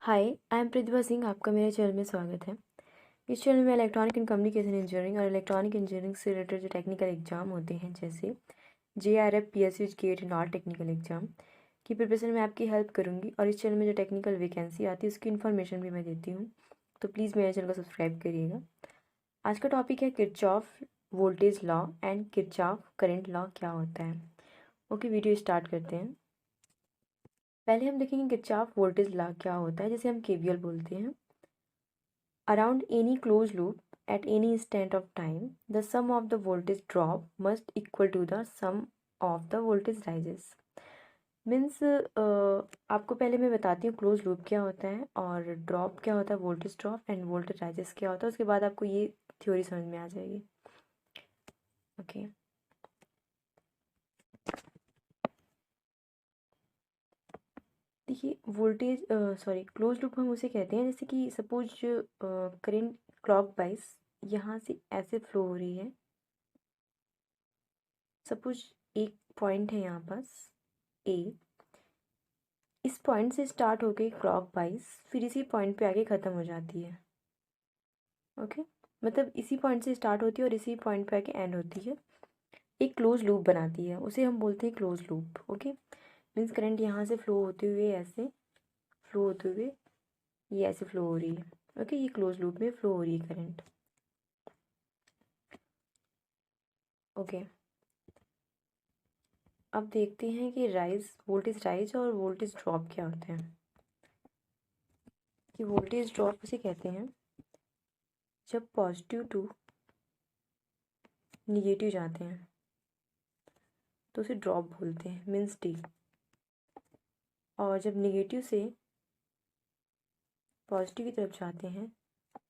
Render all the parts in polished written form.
Hi, I am Pratibha Singh. आपका मेरे channel में स्वागत है। इस चैनल में इलेक्ट्रॉनिक एंड कम्युनिकेशन इंजीनियरिंग और इलेक्ट्रॉनिक इंजीनियरिंग से रिलेटेड जो टेक्निकल एग्जाम होते हैं जैसे JRF, PSU, गेट एंड और टेक्निकल एग्जाम की प्रिपरेशन में आपकी हेल्प करूँगी। और इस चैनल में जो टेक्निकल वैकेंसी आती है उसकी इन्फॉर्मेशन भी मैं देती हूँ, तो प्लीज़ मेरे चैनल को सब्सक्राइब करिएगा। आज का टॉपिक है Kirchhoff voltage law and Kirchhoff current law क्या होता है। ओके, वीडियो स्टार्ट करते हैं। पहले हम देखेंगे किरचॉफ वोल्टेज लॉ क्या होता है, जिसे हम KVL बोलते हैं। Around any closed loop at any instant of time, the sum of the voltage drop must equal to the sum of the voltage rises. Means आपको पहले मैं बताती हूँ क्लोज लूप क्या होता है और ड्रॉप क्या होता है, voltage drop end voltage rises क्या होता है। उसके बाद आपको ये थ्योरी समझ में आ जाएगी। ओके, देखिए वोल्टेज क्लोज लूप हम उसे कहते हैं जैसे कि सपोज करंट क्लॉक वाइज यहाँ से ऐसे फ्लो हो रही है। सपोज एक पॉइंट है यहाँ पास ए, इस पॉइंट से स्टार्ट होके क्लॉक वाइज फिर इसी पॉइंट पे आके ख़त्म हो जाती है। ओके, मतलब इसी पॉइंट से स्टार्ट होती है और इसी पॉइंट पे आके एंड होती है। एक क्लोज लूप बनाती है, उसे हम बोलते हैं close loop. Okay, means current यहाँ से फ्लो होते हुए ऐसे फ्लो होते हुए ये ऐसे फ्लो हो रही है। ओके, ये क्लोज लूप में फ्लो हो रही है करंट। ओके, अब देखते हैं कि वोल्टेज राइज और वोल्टेज ड्रॉप क्या होते हैं। कि वोल्टेज ड्रॉप उसे कहते हैं जब पॉजिटिव टू निगेटिव जाते हैं तो उसे ड्रॉप बोलते हैं, मीन्स डी। और जब निगेटिव से पॉजिटिव की तरफ जाते हैं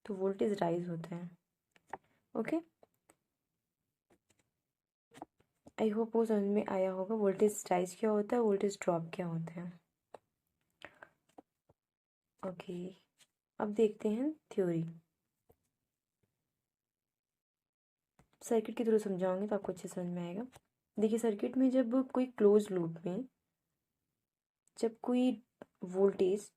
तो वोल्टेज राइज होता है। ओके, आई होप वो समझ में आया होगा वोल्टेज राइज क्या होता है, वोल्टेज ड्रॉप क्या होता है। ओके, अब देखते हैं थ्योरी। सर्किट के थ्रू समझाऊंगी तो आपको अच्छे समझ में आएगा। देखिए, सर्किट में जब कोई क्लोज लूप में जब कोई वोल्टेज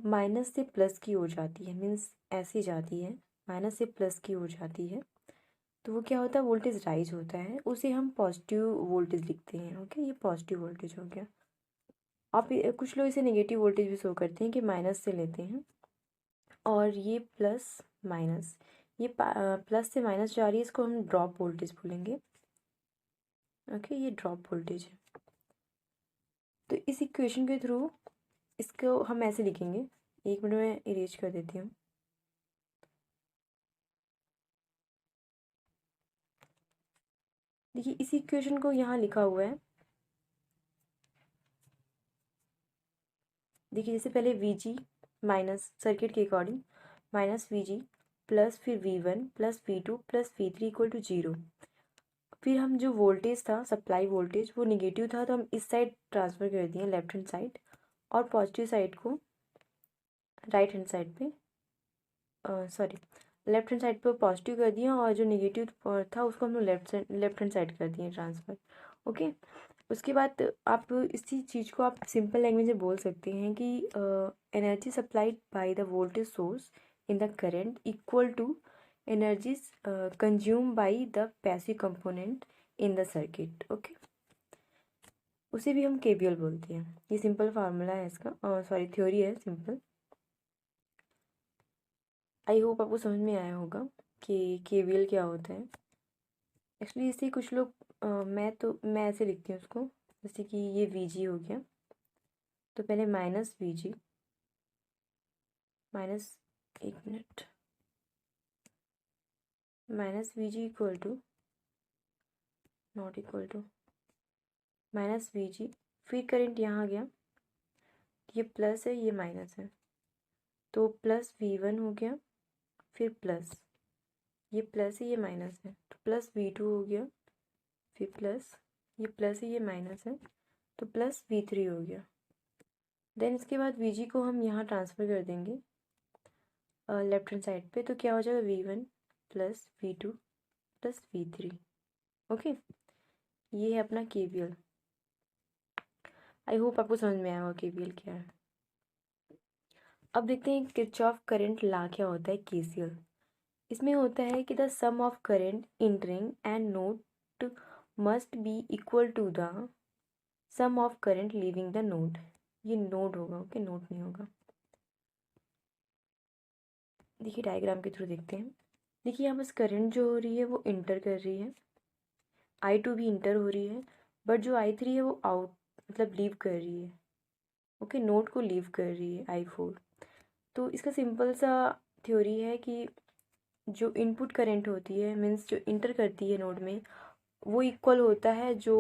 माइनस से प्लस की ओर जाती है, मीन्स ऐसी जाती है, माइनस से प्लस की ओर जाती है, तो वो क्या होता है, वोल्टेज राइज होता है। उसे हम पॉजिटिव वोल्टेज लिखते हैं। ओके, ये पॉजिटिव वोल्टेज हो गया। आप कुछ लोग इसे नेगेटिव वोल्टेज भी शो करते हैं कि माइनस से लेते हैं। और ये प्लस माइनस, ये प्लस से माइनस जा रही है, इसको हम ड्रॉप वोल्टेज बोलेंगे। ओके, ये ड्रॉप वोल्टेज है। तो इस इक्वेशन के थ्रू इसको हम ऐसे लिखेंगे। एक मिनट में इरेज कर देती हूँ। देखिए, इस इक्वेशन को यहाँ लिखा हुआ है। देखिए, जैसे पहले VG माइनस सर्किट के अकॉर्डिंग माइनस VG प्लस फिर V1 plus V2 plus V3 equal to 0। फिर हम जो वोल्टेज था, सप्लाई वोल्टेज, वो निगेटिव था तो हम इस साइड ट्रांसफ़र कर दिए, लेफ्ट हैंड साइड, और पॉजिटिव साइड को राइट हैंड साइड पे लेफ्ट हैंड साइड पे पॉजिटिव कर दिया, और जो निगेटिव था उसको हम लोग लेफ्ट हैंड साइड कर दिए ट्रांसफ़र। ओके, उसके बाद आप इसी चीज़ को आप सिंपल लैंग्वेज में बोल सकते हैं कि energy supplied by the voltage source in the current equal to energies consume by the passive component in the circuit. Okay, उसे भी हम KVL बोलते हैं। ये सिंपल फार्मूला है इसका, थ्योरी है सिंपल। आई होप आपको समझ में आया होगा कि KVL क्या होता है। एक्चुअली इससे कुछ लोग मैं ऐसे लिखती हूँ उसको, जैसे कि ये VG हो गया, तो पहले माइनस VG माइनस, एक minute, minus VG equal to not equal to minus VG, फिर करंट यहाँ आ गया, ये प्लस है ये माइनस है, तो प्लस V1 हो गया, फिर प्लस, ये प्लस है ये माइनस है, तो प्लस V2 हो गया, फिर प्लस, ये प्लस है ये माइनस है, तो प्लस V3 हो गया। देन इसके बाद VG को हम यहाँ ट्रांसफ़र कर देंगे लेफ्ट हैंड साइड पे, तो क्या हो जाएगा, V1 plus V2 plus V3। Okay, ये है अपना KVL। आई होप आपको समझ में आया होगा KVL क्या है। अब देखते हैं किरचॉफ करंट लॉ क्या होता है, केसीएल। इसमें होता है कि the sum of current entering and node must be equal to the sum of current leaving the node. ये नोड होगा, ओके, नोड नहीं होगा। देखिए डायग्राम के थ्रू देखते हैं। देखिए यहाँ बस करंट जो हो रही है वो इंटर कर रही है, I2 भी इंटर हो रही है, बट जो I3 है वो आउट मतलब लीव कर रही है, ओके, नोड को लीव कर रही है I4। तो इसका सिंपल सा थ्योरी है कि जो इनपुट करंट होती है मीन्स जो इंटर करती है नोड में, वो इक्वल होता है जो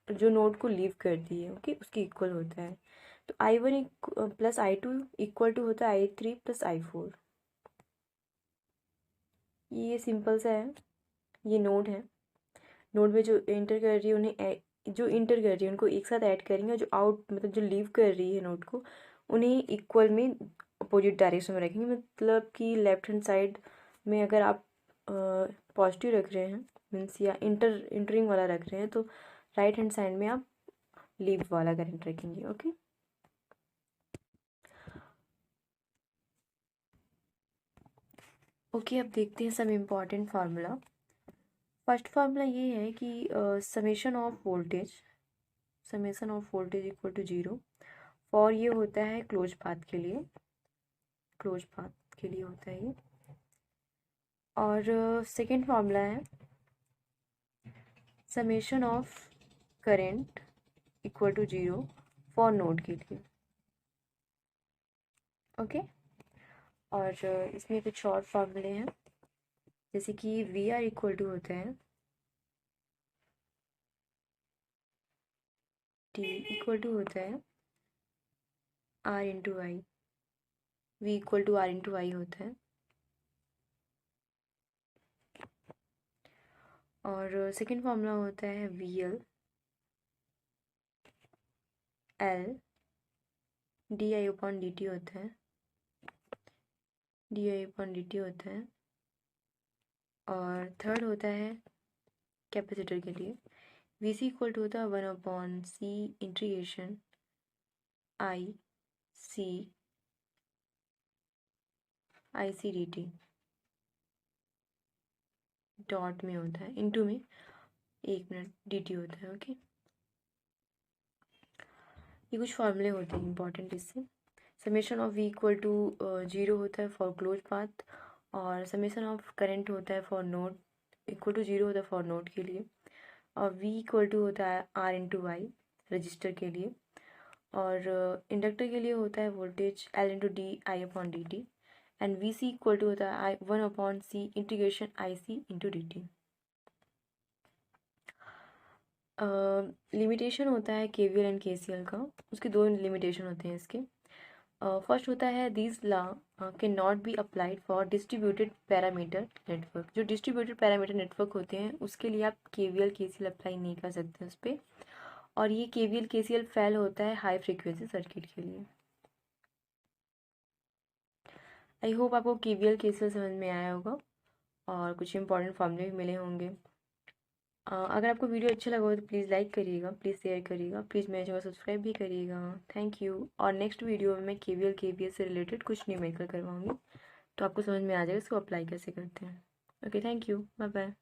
जो नोड को लीव करती है, ओके, उसकी इक्वल होता है। तो I1 plus I2 equal to होता है I3 प्लस I4। ये सिंपल सा है। ये नोड है, नोड में जो इंटर कर रही है जो इंटर कर रही है उनको एक साथ ऐड करेंगे, और जो आउट मतलब जो लीव कर रही है नोड को, उन्हें इक्वल में अपोजिट डायरेक्शन में रखेंगे। मतलब कि लेफ्ट हैंड साइड में अगर आप पॉजिटिव रख रहे हैं मीन्स या इंटरिंग वाला रख रहे हैं, तो राइट हैंड साइड में आप लीव वाला करंट रखेंगे, ओके। ओके, अब देखते हैं some important formula. First formula ये है कि summation of voltage equal to 0 for, ये होता है क्लोज पाथ के लिए, होता है ये। और सेकेंड फार्मूला है summation of current equal to 0 for node के लिए, ओके। और इसमें कुछ और फार्मूले हैं, जैसे कि वी आर इक्वल टू होता है टी इक्वल टू होता है R into I, V equal to R into I होता है। और सेकेंड फार्मूला होता है V L D I upon D T होता है, और थर्ड होता है कैपेसिटर के लिए वी सी इक्वल टू होता है 1/c integration I C D T, dot में होता है, इनटू में 1 मिनट डी टी होता है, ओके। ये कुछ फार्मूले होते हैं इंपॉर्टेंट इससे। Summation of V equal to 0 होता है फॉर क्लोज पाथ, और समेशन ऑफ करंट होता है फॉर नोड इक्वल टू 0 होता है फॉर नोड के लिए, और वी इक्वल टू होता है आर इंटू वाई रजिस्टर के लिए, और इंडक्टर के लिए होता है voltage L into D I upon D T, and V C equal to होता है 1/c integration I C into D T. Limitation होता है के वी एल एंड के सी एल का, उसके दो लिमिटेशन होते हैं इसके। फर्स्ट होता है this law can not be applied for distributed parameter network. जो डिस्ट्रीब्यूटेड पैरामीटर नेटवर्क होते हैं उसके लिए आप के वी एल के सी एल अप्लाई नहीं कर सकते उस पर, और ये के वी एल के सी एल फेल होता है हाई फ्रिक्वेंसी सर्किट के लिए। आई होप आपको के वी एल के सी एल समझ में आया होगा और कुछ इंपॉर्टेंट फॉर्मूले भी मिले होंगे। अगर आपको वीडियो अच्छा लगा हो तो प्लीज़ लाइक करिएगा, प्लीज़ शेयर करिएगा, प्लीज़ मेरे चैनल सब्सक्राइब भी करिएगा। Thank you. और नेक्स्ट वीडियो में मैं के वी एल के पी एस से रिलेटेड कुछ न्यूमेरिकल करवाऊँगी, तो आपको समझ में आ जाएगा इसको अप्लाई कैसे करते हैं। Okay, thank you, bye bye.